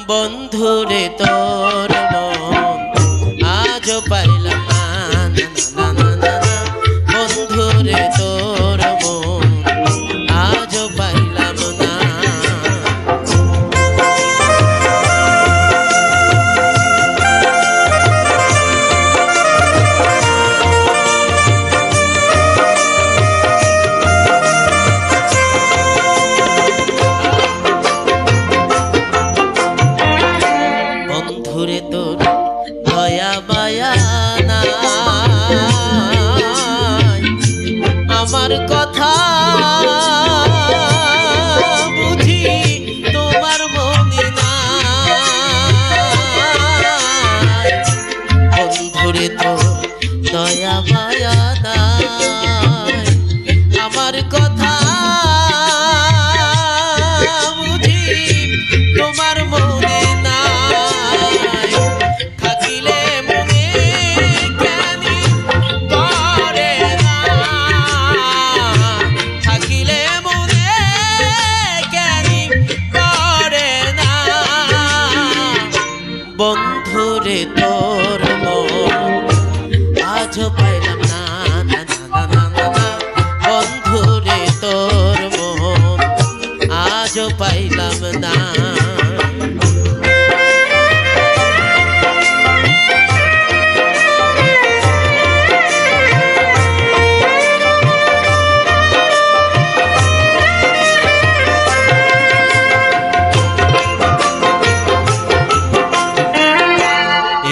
বন্ধুরে তোর মন আজও পাইলাম না, না, না, না, না, বন্ধুরে তোর মন আজও পাইলাম না। বন্ধুরে তোর দয়া মায়া নাই, আমার কথা বুঝি তোমার মনে নাই। বন্ধুরে তোর দয়া মায়া নাই, আমার কথা বুঝি তোমার মনে নাই। থাকিলে মনে জ্ঞানী করে না, থাকিলে মনে জ্ঞানী করে না। বন্ধুরে তোর মন আজও পাইলাম না, না, না, না, না, না, বন্ধুরে তোর মন আজও পাইলাম না।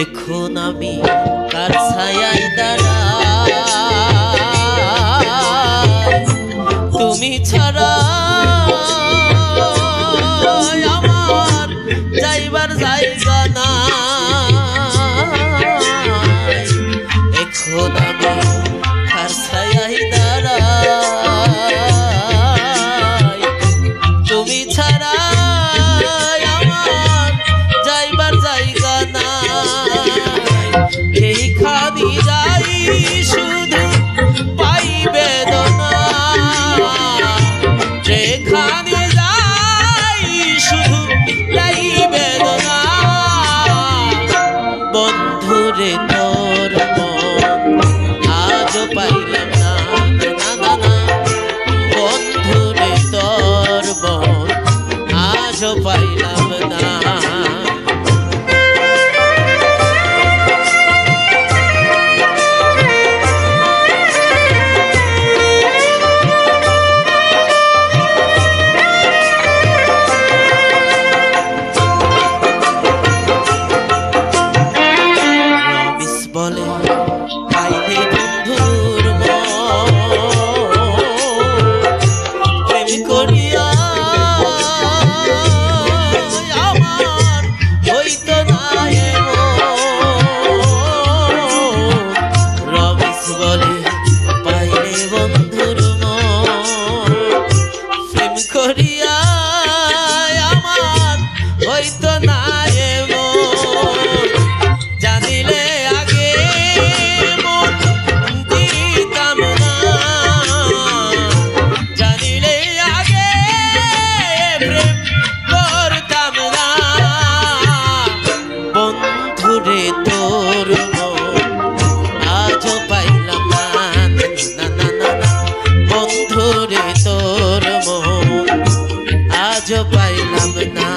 এখন আমি কার ছায়ায় দাঁড়াই, তুমি ছাড়া আমার যাইবার জায়গা নাই। এখন আমি কার ছায়ায় দাঁড়াই, তুমি ছাড়া আমার যাইবার জায়গা নাই। যেখানে যাই শুধু পাই বেদনা, যেখানে যাই শুধু পাই বেদনা। বন্ধুরে তোর মন আজও পাইলাম না, না, না, না, বন্ধুরে তোর মন আজও পাইলাম না। বলে পাইলে বন্ধুর প্রেম করিয়া আমার হইতো না রমেশ বলে পাইলে বন্ধুর প্রেম করিয়া আমার হইতো না জানিলে বন্ধুরে তোর মন আজও পাইলাম না, না, না, না, না, বন্ধুরে তোর মন আজও পাইলাম না।